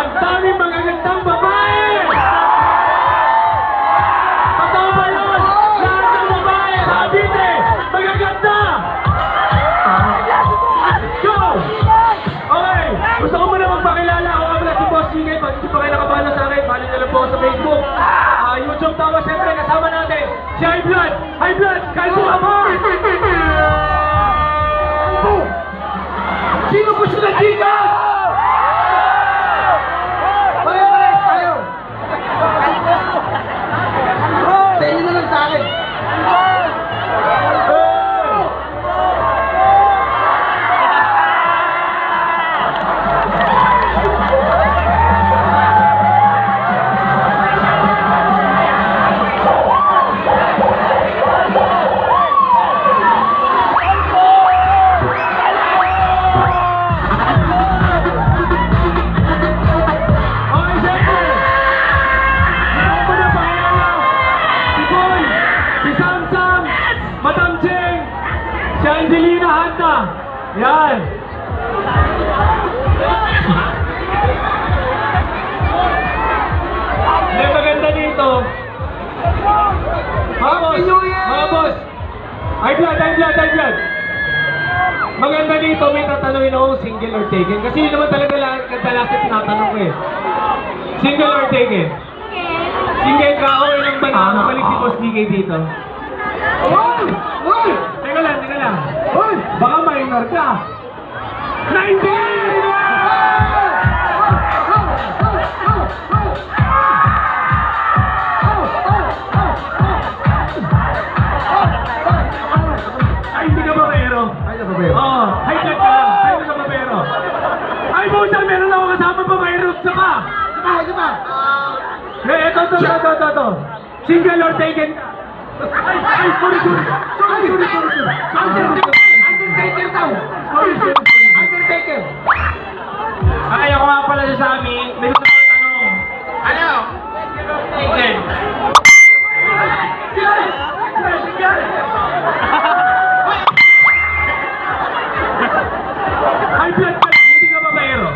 Ang daming magagandang babae! Totoo ba yun? Lahat ng babae, Cavite, magaganda! Go! Okay, gusto ko muna magpakilala. Ako nga pala si Boss Chingay. Pag hindi pa kayo nakapalo sa akin, follow nyo lang po ako sa Facebook. YouTube tawa, siyempre, kasama natin si High Blood! High Blood! Kalbo ka mo! Sino gusto na Gcash? Ayaw! Sa inyo na lang sa akin. Si Angelina Hanta. Yan. Hindi maganda dito. Mga boss. High blood. Maganda dito, may tatanungin ako single or taken. Kasi yun naman talaga kadalasan tinatanong ko eh. Single or taken? Single ka, okay lang ba na balik si Boss DK dito? Teka lang. Baka minor ka. 19! Ay, hindi ka babaero. Oo, high blood ka lang. Ay, hindi ka babaero. Ay, Bosa, meron ako kasama babaero. Saka. Ito. Single or taken ka? Ay, sorry. Undertaker daw. Undertaker. Ay, ako nga pala sa Sami. May gusto ko tanong. Ano? Taken. High blood ka lang, hindi ka babaero.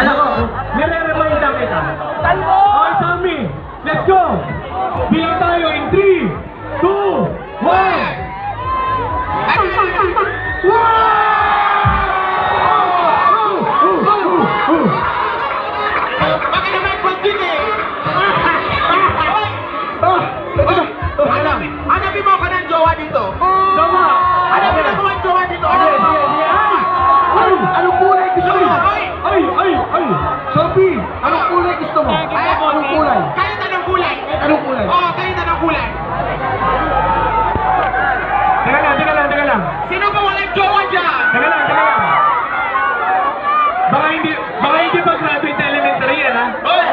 Ano ko? Nire-remind lang kita. Okay, Sami. Let's go! Bilang tayo in 3, 2, 1! Bakit naman pagkin eh? Hanapin mo ka ng jowa dito. Tama! Hanapin mo ng jowa dito. Anong kulay gusto mo? Ay! Sophie, anong kulay gusto mo? Anong kulay? Kahit anong kulay. Anong kulay? Oo, kahit anong kulay. Teka lang. Sino ba walang jowa dyan? Teka lang. Baka hindi pa graduate na elementary yan, ha? Hoy!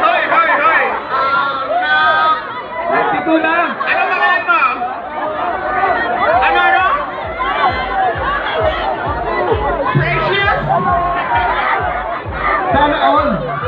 22 na!